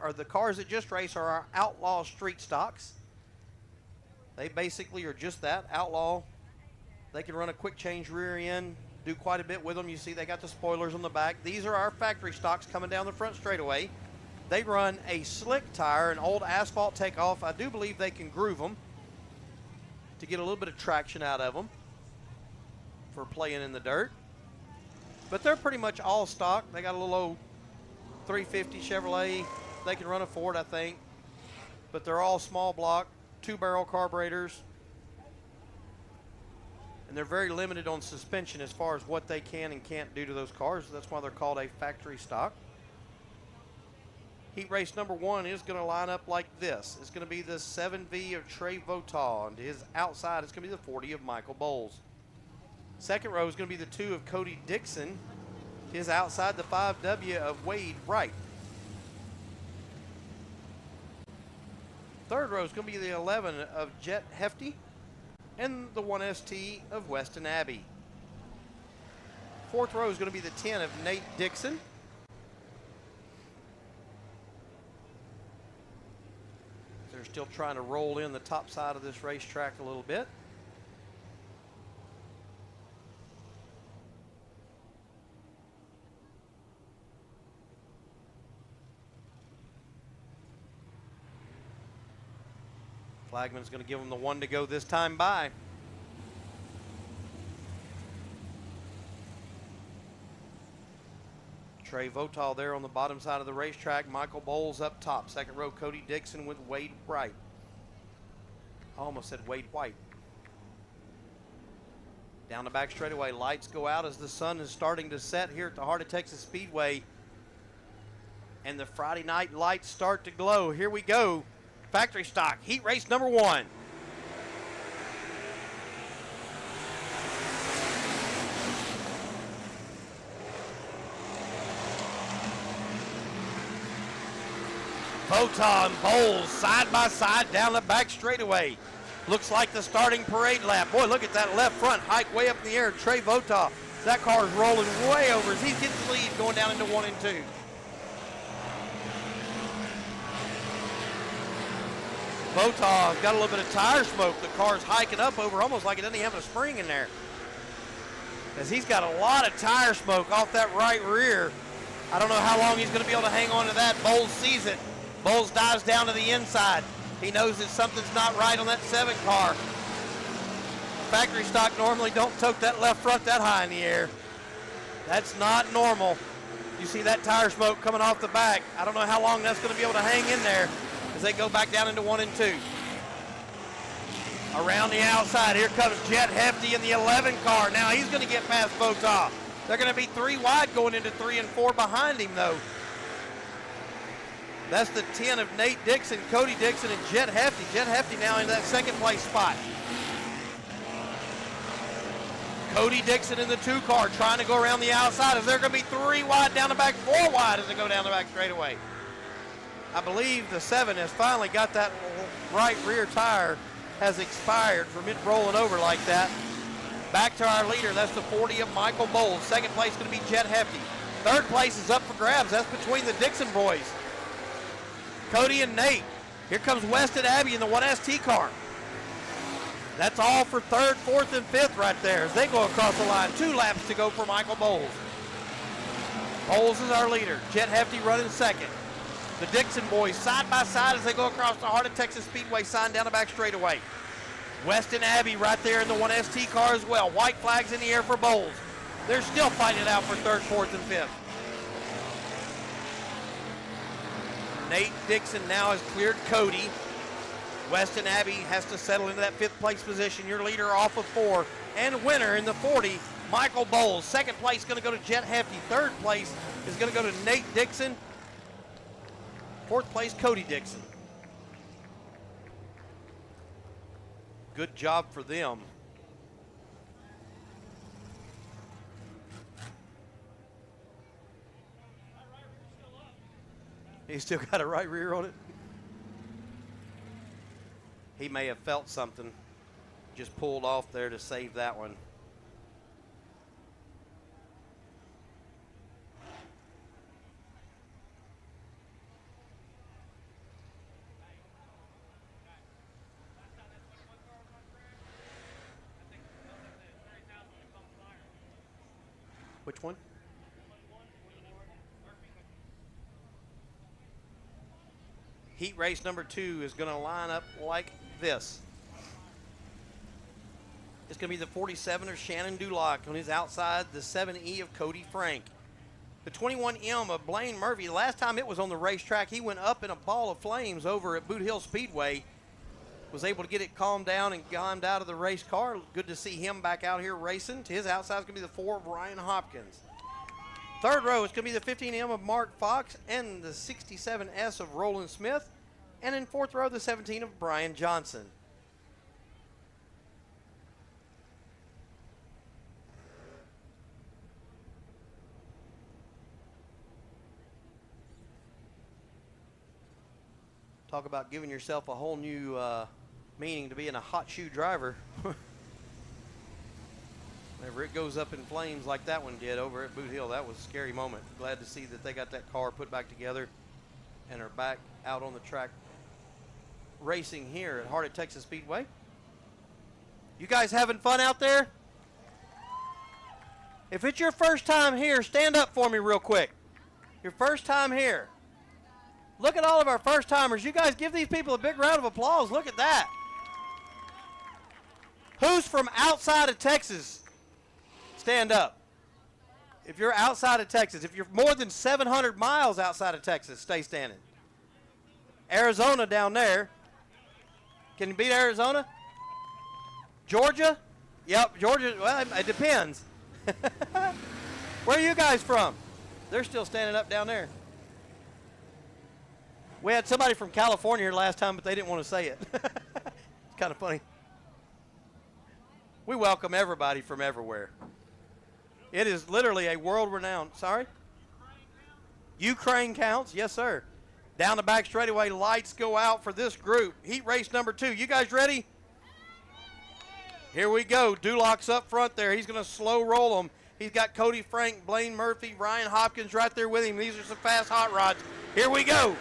are the cars that just race are our outlaw street stocks. They basically are just that, outlaw. They can run a quick change rear end, do quite a bit with them. You see they got the spoilers on the back. These are our factory stocks coming down the front straightaway. They run a slick tire, an old asphalt takeoff. I do believe they can groove them to get a little bit of traction out of them for playing in the dirt. But they're pretty much all stock. They got a little old 350 Chevrolet. They can run a Ford, I think. But they're all small block, 2-barrel carburetors. And they're very limited on suspension as far as what they can and can't do to those cars. That's why they're called a factory stock. Heat race number 1 is going to line up like this. It's going to be the 7V of Trey Votaw. And to his outside, it's going to be the 40 of Michael Bowles. Second row is going to be the 2 of Cody Dixon. To his outside, the 5W of Wade Wright. Third row is going to be the 11 of Jet Hefty. And the 1ST of Weston Abbey. Fourth row is going to be the 10 of Nate Dixon. They're still trying to roll in the top side of this racetrack a little bit. Flagman's going to give them the 1 to go this time by. Trey Votaw there on the bottom side of the racetrack. Michael Bowles up top. Second row, Cody Dixon with Wade Wright. I almost said Wade White. Down the back straightaway, lights go out as the sun is starting to set here at the heart of Texas Speedway. And the Friday night lights start to glow. Here we go. Factory stock, heat race number 1. Votaw and Bowles side by side down the back straightaway. Looks like the starting parade lap. Boy, look at that left front hike way up in the air. Trey Votaw, that car is rolling way over as he's getting the lead going down into 1 and 2. Votaw's got a little bit of tire smoke. The car's hiking up over almost like it doesn't even have a spring in there. As he's got a lot of tire smoke off that right rear. I don't know how long he's going to be able to hang on to that. Bowles sees it. Bowles dives down to the inside. He knows that something's not right on that 7 car. Factory stock normally don't tote that left front that high in the air. That's not normal. You see that tire smoke coming off the back. I don't know how long that's going to be able to hang in there as they go back down into 1 and 2. Around the outside, here comes Jet Hefty in the 11 car. Now he's going to get past Votaw. They're going to be 3 wide going into 3 and 4 behind him, though. That's the 10 of Nate Dixon, Cody Dixon, and Jet Hefty. Jet Hefty now in that 2nd place spot. Cody Dixon in the 2 car trying to go around the outside as they're going to be 3 wide down the back, 4 wide as they go down the back straightaway. I believe the 7 has finally got that right rear tire has expired from it rolling over like that. Back to our leader, that's the 40 of Michael Bowles. 2nd place is going to be Jet Hefty. 3rd place is up for grabs. That's between the Dixon boys. Cody and Nate. Here comes Weston Abbey in the 1ST car. That's all for 3rd, 4th, and 5th right there as they go across the line. 2 laps to go for Michael Bowles. Bowles is our leader. Jet Hefty running 2nd. The Dixon boys side by side as they go across the heart of Texas Speedway, sign down the back straightaway. Weston Abbey right there in the 1ST car as well. White flags in the air for Bowles. They're still fighting it out for 3rd, 4th, and 5th. Nate Dixon now has cleared Cody. Weston Abbey has to settle into that 5th place position. Your leader off of 4. And winner in the 40, Michael Bowles. 2nd place is going to go to Jet Hefty. 3rd place is going to go to Nate Dixon. 4th place, Cody Dixon. Good job for them. He's still got a right rear on it. He may have felt something, just pulled off there to save that one. Which one? Heat race number 2 is going to line up like this. It's going to be the 47er Shannon Duloc on his outside, the 7E of Cody Frank. The 21M of Blaine Murphy, last time it was on the racetrack, he went up in a ball of flames over at Boot Hill Speedway. Was able to get it calmed down and climbed out of the race car. Good to see him back out here racing. To his outside is going to be the 4 of Ryan Hopkins. Third row is going to be the 15M of Mark Fox and the 67S of Roland Smith. And in fourth row, the 17 of Brian Johnson. Talk about giving yourself a whole new meaning to being a hot shoe driver. Whenever it goes up in flames like that one did over at Boot Hill, that was a scary moment. Glad to see that they got that car put back together and are back out on the track racing here at Heart of Texas Speedway. You guys having fun out there? If it's your first time here, stand up for me real quick. Your first time here. Look at all of our first timers. You guys give these people a big round of applause. Look at that. Who's from outside of Texas? Stand up. If you're outside of Texas, if you're more than 700 miles outside of Texas, stay standing. Arizona down there. Can you beat Arizona? Georgia? Yep, Georgia. Well, it depends. Where are you guys from? They're still standing up down there. We had somebody from California here last time, but they didn't want to say it. It's kind of funny. We welcome everybody from everywhere. It is literally a world-renowned. Sorry? Ukraine counts? Yes, sir. Down the back straightaway, lights go out for this group. Heat race number 2. You guys ready? Here we go. Duloc's up front there. He's going to slow roll them. He's got Cody Frank, Blaine Murphy, Ryan Hopkins right there with him. These are some fast hot rods. Here we go.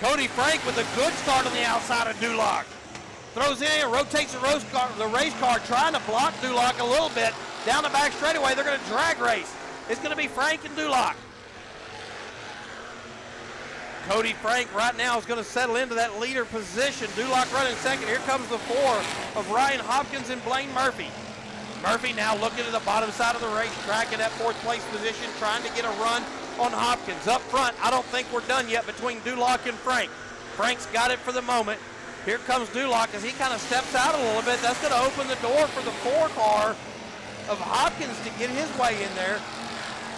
Cody Frank with a good start on the outside of Duloc. Throws in and rotates the race car, trying to block Duloc a little bit. Down the back straightaway, they're going to drag race. It's going to be Frank and Duloc. Cody Frank right now is going to settle into that leader position. Duloc running second. Here comes the 4 of Ryan Hopkins and Blaine Murphy. Murphy now looking to the bottom side of the racetrack in that 4th place position, trying to get a run on Hopkins. Up front, I don't think we're done yet between Duloc and Frank. Frank's got it for the moment. Here comes Duloc as he kind of steps out a little bit. That's going to open the door for the 4 car of Hopkins to get his way in there.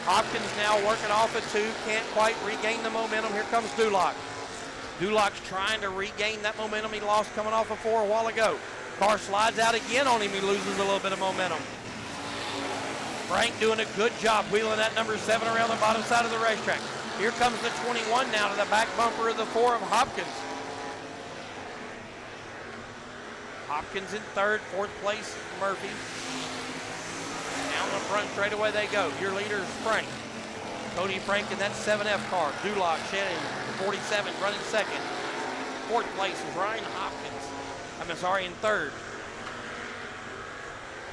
Hopkins now working off a 2, can't quite regain the momentum. Here comes Duloc. Duloc's trying to regain that momentum he lost coming off a 4 a while ago. Car slides out again on him. He loses a little bit of momentum. Frank doing a good job wheeling that number 7 around the bottom side of the racetrack. Here comes the 21 now to the back bumper of the 4 of Hopkins. Hopkins in 3rd, 4th place, Murphy. Down the front straightaway they go. Your leader is Frank. Cody Frank in that 7F car. Duloc, Shannon, the 47, running 2nd. 4th place is Ryan Hopkins. I'm sorry, in 3rd.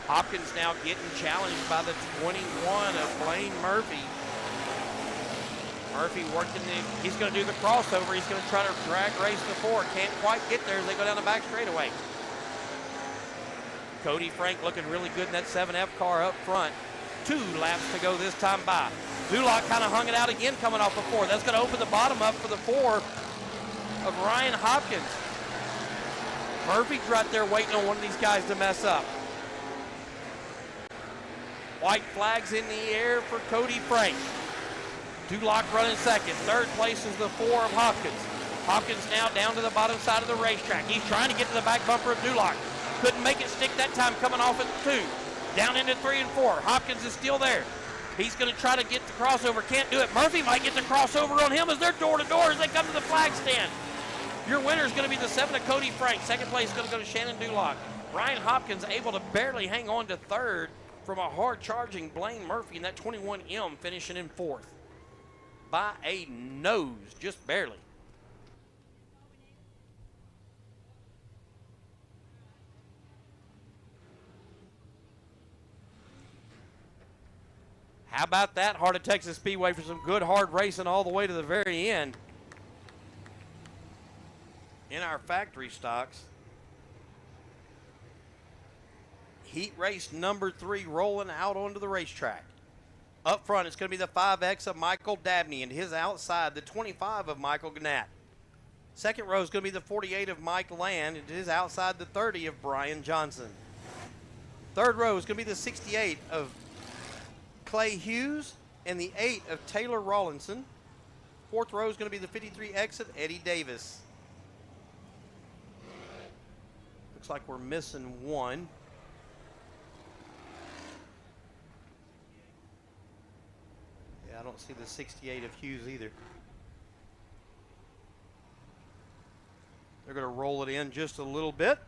Hopkins now getting challenged by the 21 of Blaine Murphy. Murphy working he's going to do the crossover. He's going to try to drag race the 4. Can't quite get there as they go down the back straightaway. Cody Frank looking really good in that 7F car up front. 2 laps to go this time by. Duloc kind of hung it out again coming off the 4. That's going to open the bottom up for the 4 of Ryan Hopkins. Murphy's right there waiting on one of these guys to mess up. White flags in the air for Cody Frank. Duloc running 2nd. 3rd place is the 4 of Hopkins. Hopkins now down to the bottom side of the racetrack. He's trying to get to the back bumper of Duloc. Couldn't make it stick that time coming off at 2. Down into 3 and 4. Hopkins is still there. He's going to try to get the crossover. Can't do it. Murphy might get the crossover on him as they're door to door as they come to the flag stand. Your winner is going to be the 7 of Cody Frank. 2nd place is going to go to Shannon Duloc. Ryan Hopkins able to barely hang on to 3rd from a hard-charging Blaine Murphy in that 21M, finishing in 4th. By a nose, just barely. How about that? Heart of Texas Speedway for some good hard racing all the way to the very end. In our factory stocks, heat race number 3 rolling out onto the racetrack. Up front, it's going to be the 5X of Michael Dabney, and his outside, the 25 of Michael Gannett. Second row is going to be the 48 of Mike Land, and his outside, the 30 of Brian Johnson. Third row is going to be the 68 of Clay Hughes and the 8 of Taylor Rawlinson. Fourth row is going to be the 53X of Eddie Davis. Looks like we're missing one. Yeah, I don't see the 68 of Hughes either. They're going to roll it in just a little bit.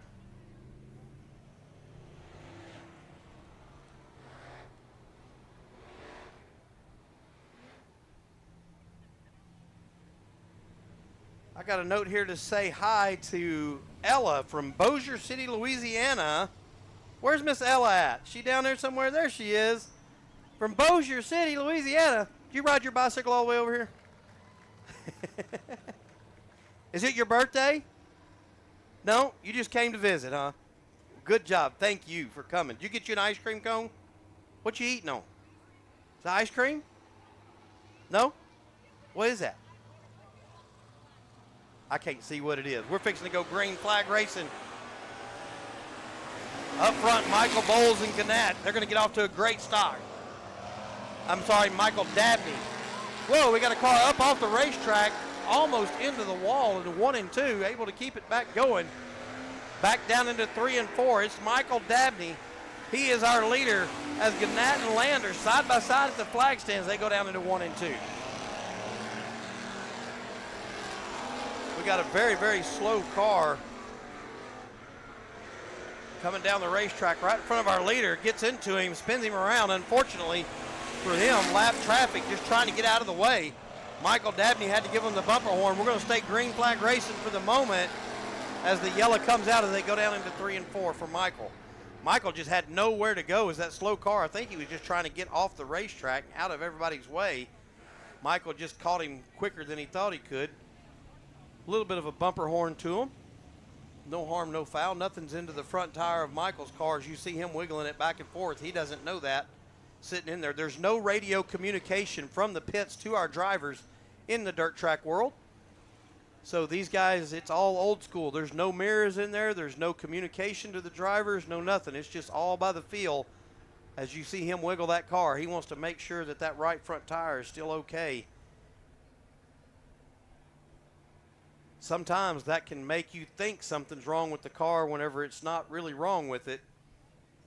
I got a note here to say hi to Ella from Bossier City, Louisiana. Where's Miss Ella at? She down there somewhere? There she is. From Bossier City, Louisiana. Did you ride your bicycle all the way over here? Is it your birthday? No? You just came to visit, huh? Good job. Thank you for coming. Did you get you an ice cream cone? What you eating on? Is it ice cream? No? What is that? I can't see what it is. We're fixing to go green flag racing. Up front, Michael Bowles and Gannett. They're going to get off to a great start. I'm sorry, Michael Dabney. Whoa, we got a car up off the racetrack, almost into the wall into 1 and 2, able to keep it back going. Back down into 3 and 4. It's Michael Dabney. He is our leader as Gannett and Land are side by side at the flag stands. They go down into 1 and 2. We got a very, very slow car coming down the racetrack right in front of our leader. Gets into him, spins him around. Unfortunately for him, lap traffic just trying to get out of the way. Michael Dabney had to give him the bumper horn. We're going to stay green flag racing for the moment as the yellow comes out as they go down into 3 and 4 for Michael. Michael just had nowhere to go as that slow car. I think he was just trying to get off the racetrack, out of everybody's way. Michael just caught him quicker than he thought he could. A little bit of a bumper horn to him. No harm, no foul. Nothing's into the front tire of Michael's car as you see him wiggling it back and forth. He doesn't know that sitting in there. There's no radio communication from the pits to our drivers in the dirt track world. So these guys, it's all old school. There's no mirrors in there. There's no communication to the drivers, no nothing. It's just all by the feel as you see him wiggle that car. He wants to make sure that that right front tire is still okay. Sometimes that can make you think something's wrong with the car whenever it's not really wrong with it,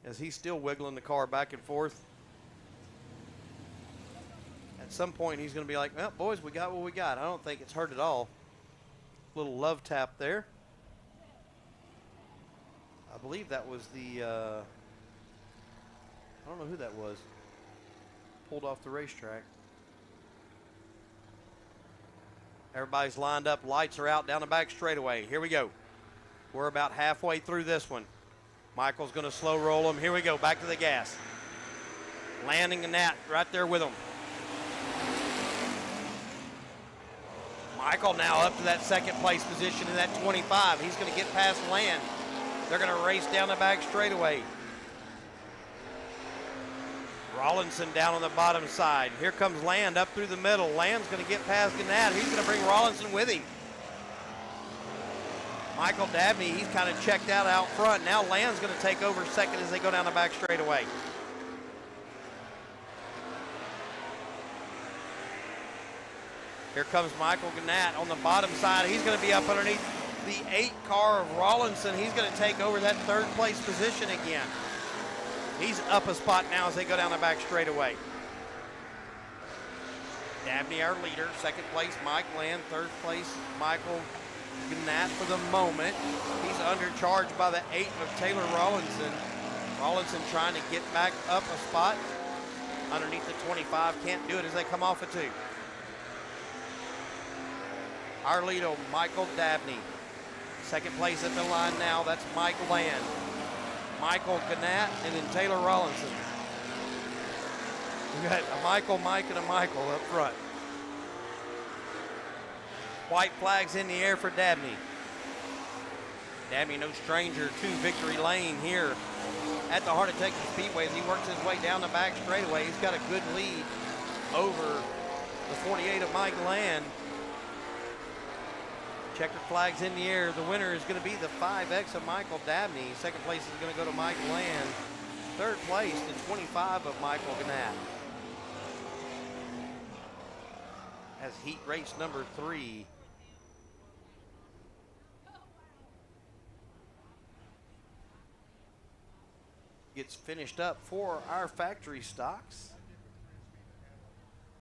as he's still wiggling the car back and forth. At some point, he's going to be like, well, boys, we got what we got. I don't think it's hurt at all. Little love tap there. I believe that was the, I don't know who that was. Pulled off the racetrack. Everybody's lined up. Lights are out down the back straightaway. Here we go. We're about halfway through this one. Michael's going to slow roll him. Here we go. Back to the gas. Landing and that right there with him. Michael now up to that second place position in that 25. He's going to get past Land. They're going to race down the back straightaway. Rawlinson down on the bottom side. Here comes Land up through the middle. Land's going to get past Gannett. He's going to bring Rawlinson with him. Michael Dabney, he's kind of checked out front. Now Land's going to take over second as they go down the back straightaway. Here comes Michael Gannett on the bottom side. He's going to be up underneath the 8 car of Rawlinson. He's going to take over that third place position again. He's up a spot now as they go down the back straightaway. Dabney, our leader. Second place, Mike Land. Third place, Michael Gannett for the moment. He's undercharged by the 8 of Taylor Rawlinson. Rawlinson trying to get back up a spot underneath the 25. Can't do it as they come off a 2. Our leader, Michael Dabney. Second place at the line now, that's Mike Land. Michael Gannett, and then Taylor Rawlinson. We got a Michael, Mike, and a Michael up front. White flags in the air for Dabney. Dabney, no stranger to victory lane here at the Heart of Texas Speedway as he works his way down the back straightaway. He's got a good lead over the 48 of Mike Land. Checkered flags in the air. The winner is going to be the 5X of Michael Dabney. Second place is going to go to Mike Land. Third place, the 25 of Michael Gannett. As heat race number 3 gets finished up for our factory stocks.